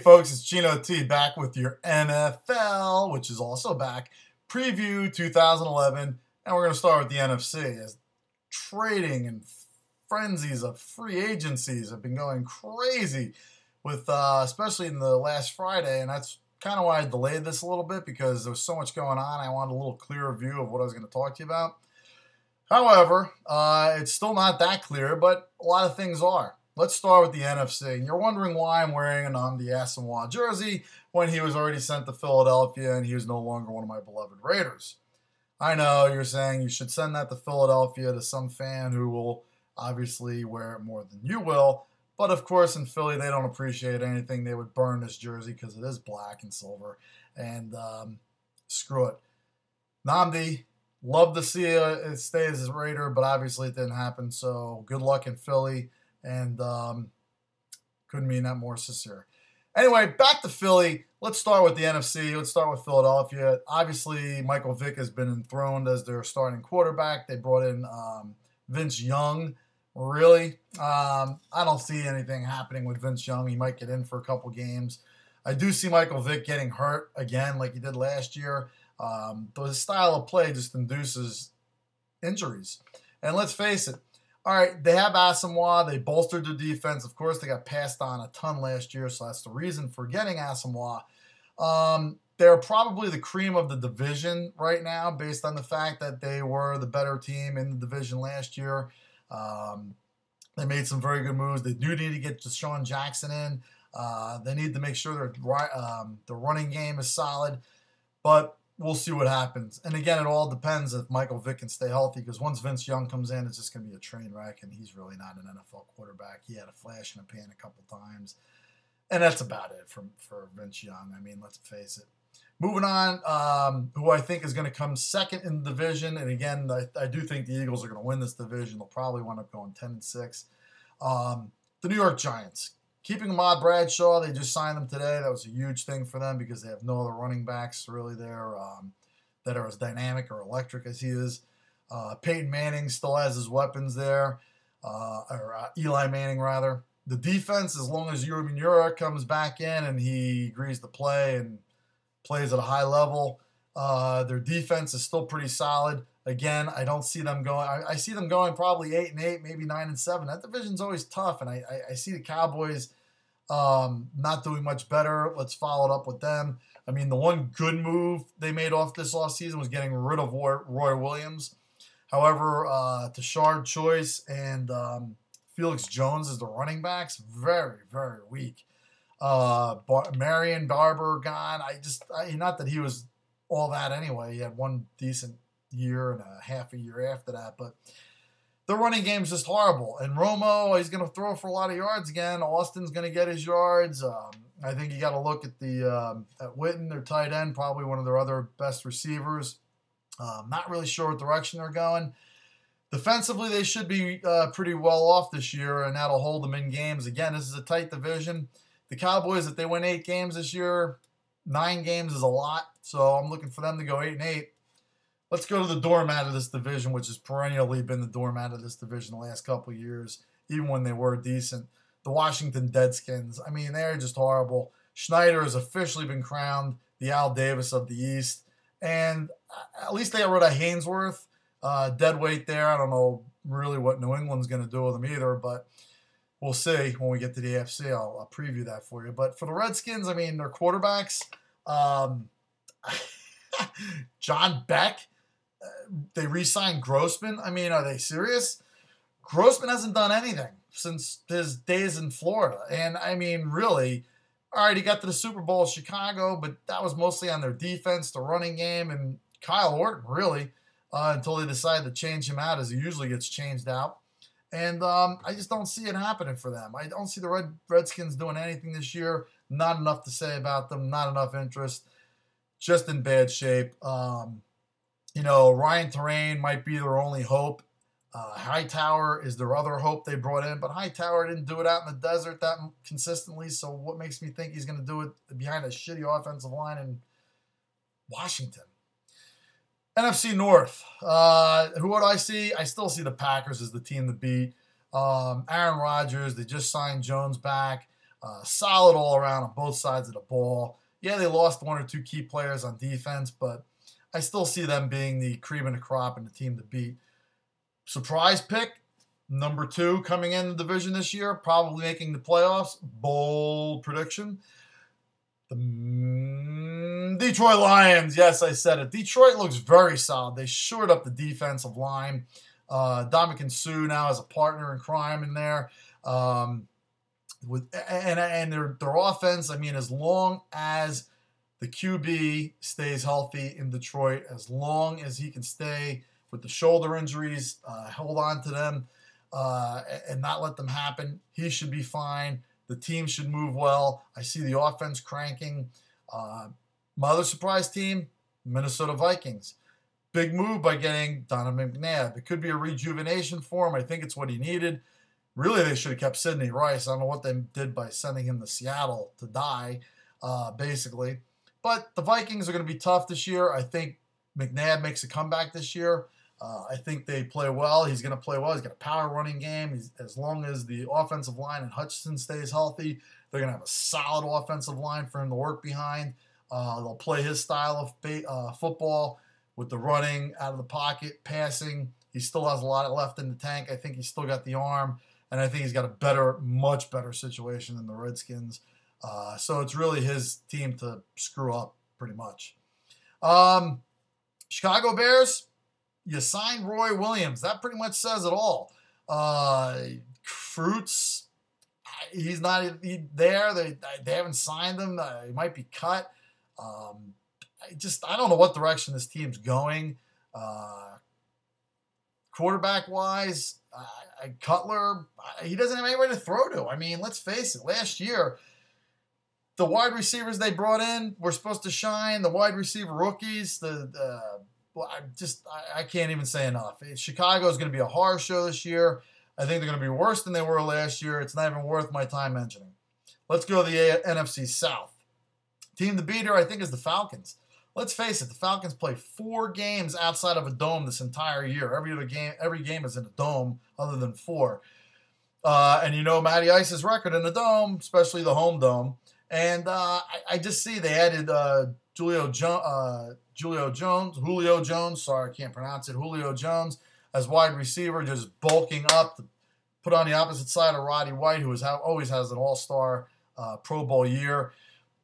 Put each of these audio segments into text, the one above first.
folks, it's Gino T back with your NFL, which is also back, preview 2011, and we're going to start with the NFC as trading and frenzies of free agencies have been going crazy with, especially in the last Friday, and that's kind of why I delayed this a little bit because there was so much going on. I wanted a little clearer view of what I was going to talk to you about. However, it's still not that clear, but a lot of things are. Let's start with the NFC. And you're wondering why I'm wearing an Nnamdi Asomugha jersey when he was already sent to Philadelphia and he was no longer one of my beloved Raiders. I know you're saying you should send that to Philadelphia to some fan who will obviously wear it more than you will. But of course, in Philly, they don't appreciate anything. They would burn this jersey because it is black and silver. And screw it. Nnamdi, love to see it stay as a Raider, but obviously it didn't happen. So good luck in Philly. And couldn't mean that more sincere. Anyway, back to Philly. Let's start with the NFC. Let's start with Philadelphia. Obviously, Michael Vick has been enthroned as their starting quarterback. They brought in Vince Young. Really? I don't see anything happening with Vince Young. He might get in for a couple games. I do see Michael Vick getting hurt again like he did last year. But his style of play just induces injuries. And let's face it, all right, they have Asomugha. They bolstered their defense. Of course, they got passed on a ton last year, so that's the reason for getting Asomugha. They're probably the cream of the division right now based on the fact that they were the better team in the division last year. They made some very good moves. They do need to get Deshaun Jackson in. They need to make sure the running game is solid. But we'll see what happens. And again, it all depends if Michael Vick can stay healthy because once Vince Young comes in, it's just going to be a train wreck, and he's really not an NFL quarterback. He had a flash in the pan a couple times. And that's about it for Vince Young. I mean, let's face it. Moving on, who I think is going to come second in the division, and again, I do think the Eagles are going to win this division. They'll probably wind up going 10-6. The New York Giants. Keeping Ahmad Bradshaw, they just signed him today. That was a huge thing for them because they have no other running backs really there that are as dynamic or electric as he is. Peyton Manning still has his weapons there, or Eli Manning rather. The defense, as long as Ura comes back in and he agrees to play and plays at a high level, their defense is still pretty solid. Again, I don't see them going. I see them going probably 8-8, maybe 9-7. That division's always tough, and I see the Cowboys not doing much better. Let's follow it up with them. I mean, the one good move they made off this offseason was getting rid of Roy Williams. However, Tashard Choice and Felix Jones as the running backs, very, very weak. Marion Barber gone. Not that he was all that anyway. He had one decent year and a half a year after that, but the running game is just horrible. And Romo, he's going to throw for a lot of yards again. Austin's going to get his yards. I think you got to look at at Witten, their tight end, probably one of their other best receivers. Not really sure what direction they're going. Defensively, they should be pretty well off this year, and that'll hold them in games. Again, this is a tight division. The Cowboys, if they win 8 games this year, 9 games is a lot, so I'm looking for them to go 8-8. Let's go to the doormat of this division, which has perennially been the doormat of this division the last couple of years, even when they were decent. The Washington Deadskins. I mean, they're just horrible. Schneider has officially been crowned the Al Davis of the East. And at least they got rid of Hainsworth, dead weight there. I don't know really what New England's going to do with them either, but we'll see when we get to the AFC. I'll preview that for you. But for the Redskins, I mean, their quarterbacks, John Beck, they re-signed Grossman. I mean, are they serious? Grossman hasn't done anything since his days in Florida. And, I mean, really, all right, he got to the Super Bowl in Chicago, but that was mostly on their defense, the running game, and Kyle Orton, really, until they decided to change him out, as he usually gets changed out. And I just don't see it happening for them. I don't see the Redskins doing anything this year. Not enough to say about them, not enough interest. Just in bad shape. Ryan Terrain might be their only hope. Hightower is their other hope they brought in, but Hightower didn't do it out in the desert that consistently, so what makes me think he's going to do it behind a shitty offensive line in Washington? NFC North. Who would I see? I still see the Packers as the team to beat. Aaron Rodgers, they just signed Jones back. Solid all around on both sides of the ball. Yeah, they lost one or two key players on defense, but I still see them being the cream of the crop and the team to beat. Surprise pick, number 2 coming in the division this year, probably making the playoffs. Bold prediction. The Detroit Lions. Yes, I said it. Detroit looks very solid. They shored up the defensive line. Dominican Sue now has a partner in crime in there. Their offense, I mean, as long as the QB stays healthy in Detroit, as long as he can stay with the shoulder injuries, hold on to them, and not let them happen, he should be fine. The team should move well. I see the offense cranking. My other surprise team, Minnesota Vikings. Big move by getting Donovan McNabb. It could be a rejuvenation for him. I think it's what he needed. Really, they should have kept Sidney Rice. I don't know what they did by sending him to Seattle to die, basically. But the Vikings are going to be tough this year. I think McNabb makes a comeback this year. I think they play well. He's going to play well. He's got a power running game. As long as the offensive line and Hutchinson stays healthy, they're going to have a solid offensive line for him to work behind. They'll play his style of football with the running out of the pocket, passing. He still has a lot left in the tank. I think he's still got the arm, and I think he's got a much better situation than the Redskins. So it's really his team to screw up pretty much. Chicago Bears, you signed Roy Williams. That pretty much says it all. Fruits, he's not there. They haven't signed him. He might be cut. I don't know what direction this team's going. Quarterback-wise, Cutler, he doesn't have anybody to throw to. I mean, let's face it. Last year, the wide receivers they brought in were supposed to shine. The wide receiver rookies, I can't even say enough. Chicago is going to be a horror show this year. I think they're going to be worse than they were last year. It's not even worth my time mentioning. Let's go to the NFC South. Team to beat here, I think, is the Falcons. Let's face it, the Falcons play 4 games outside of a dome this entire year. Every game is in a dome other than 4. And you know Matty Ice's record in the dome, especially the home dome. And I just see they added Julio Jones as wide receiver, just bulking up to put on the opposite side of Roddy White, who always has an all-star Pro Bowl year.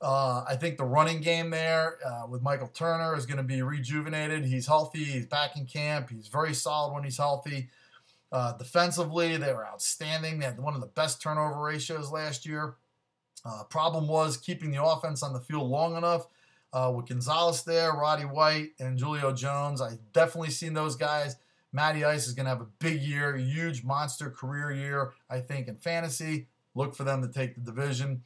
I think the running game there with Michael Turner is going to be rejuvenated. He's healthy. He's back in camp. He's very solid when he's healthy. Defensively, they were outstanding. They had one of the best turnover ratios last year. Problem was keeping the offense on the field long enough. With Gonzalez there, Roddy White, and Julio Jones, I definitely seen those guys. Matty Ice is going to have a big year, a huge monster career year, I think, in fantasy. Look for them to take the division.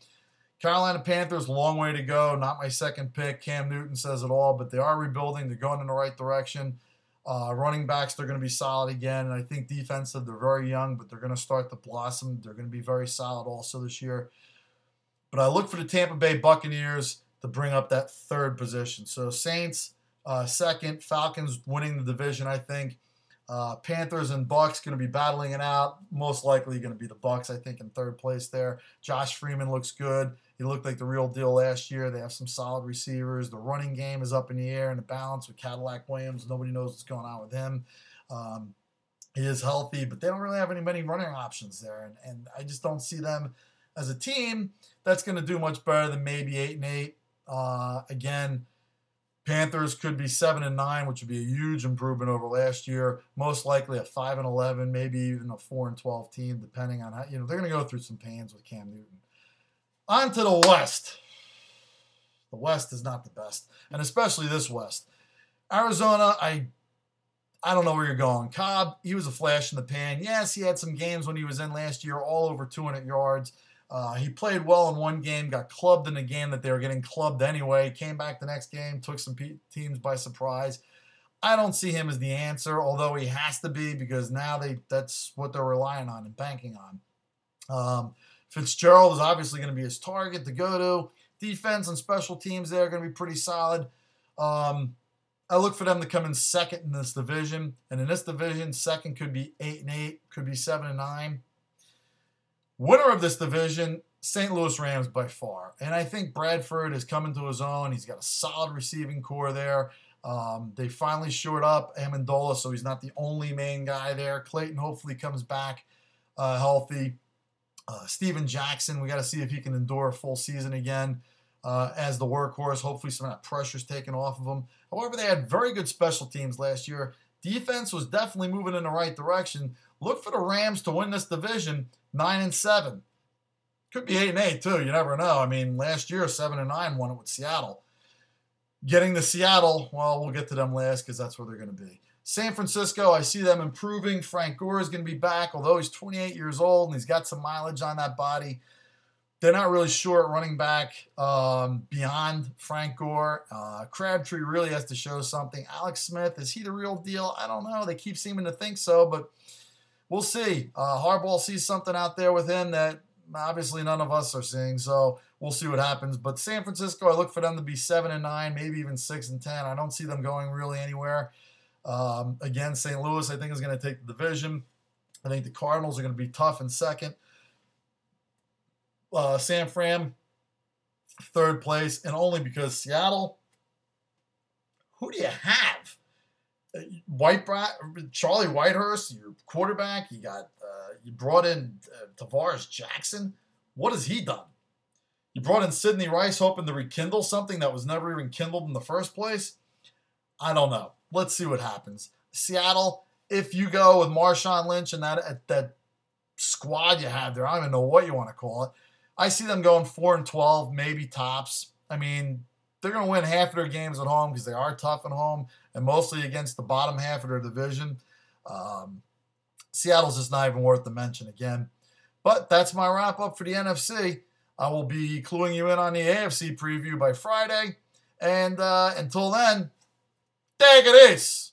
Carolina Panthers, long way to go. Not my second pick. Cam Newton says it all, but they are rebuilding. They're going in the right direction. Running backs, they're going to be solid again. And I think defensive, they're very young, but they're going to start to blossom. They're going to be very solid also this year. But I look for the Tampa Bay Buccaneers to bring up that 3rd position. So Saints, 2nd. Falcons winning the division, I think. Panthers and Bucks going to be battling it out. Most likely going to be the Bucks, I think, in 3rd place there. Josh Freeman looks good. He looked like the real deal last year. They have some solid receivers. The running game is up in the air and the balance with Cadillac Williams. Nobody knows what's going on with him. He is healthy, but they don't really have many running options there. And I just don't see them as a team that's going to do much better than maybe 8-8. Again, Panthers could be 7-9, which would be a huge improvement over last year. Most likely a 5-11, maybe even a 4-12 team, depending on how, they're going to go through some pains with Cam Newton. On to the West. The West is not the best, and especially this West. Arizona, I don't know where you're going. Cobb, he was a flash in the pan. Yes, he had some games when he was in last year, all over 200 yards. He played well in one game, got clubbed in a game that they were getting clubbed anyway, came back the next game, took some teams by surprise. I don't see him as the answer, although he has to be because now that's what they're relying on and banking on. Fitzgerald is obviously going to be his target to go to. Defense and special teams there are going to be pretty solid. I look for them to come in 2nd in this division. And in this division, 2nd could be 8-8, could be 7-9. Winner of this division, St. Louis Rams by far. And I think Bradford is coming to his own. He's got a solid receiving core there. They finally shored up Amendola, so he's not the only main guy there. Clayton hopefully comes back healthy. Steven Jackson, we got to see if he can endure a full season again as the workhorse. Hopefully some of that pressure's taken off of him. However, they had very good special teams last year. Defense was definitely moving in the right direction. Look for the Rams to win this division 9-7. Could be 8-8 too. You never know. I mean, last year 7-9 won it with Seattle. Getting to Seattle, well, we'll get to them last because that's where they're going to be. San Francisco, I see them improving. Frank Gore is going to be back, although he's 28 years old and he's got some mileage on that body. They're not really sure at running back beyond Frank Gore. Crabtree really has to show something. Alex Smith, is he the real deal? I don't know. They keep seeming to think so, but we'll see. Harbaugh sees something out there with him that obviously none of us are seeing, so we'll see what happens. But San Francisco, I look for them to be 7-9, maybe even 6-10. I don't see them going really anywhere. Again, St. Louis, I think, is going to take the division. I think the Cardinals are going to be tough in second. San Fran, third place, and only because Seattle, who do you have? Charlie Whitehurst, your quarterback. You brought in Tavares Jackson. What has he done? You brought in Sidney Rice hoping to rekindle something that was never even kindled in the first place. I don't know. Let's see what happens. Seattle, if you go with Marshawn Lynch and that squad you have there, I don't even know what you want to call it. I see them going 4-12, maybe tops. I mean, they're going to win half of their games at home because they are tough at home and mostly against the bottom half of their division. Seattle's just not even worth the mention again. But that's my wrap up for the NFC. I will be cluing you in on the AFC preview by Friday. And until then, take it easy.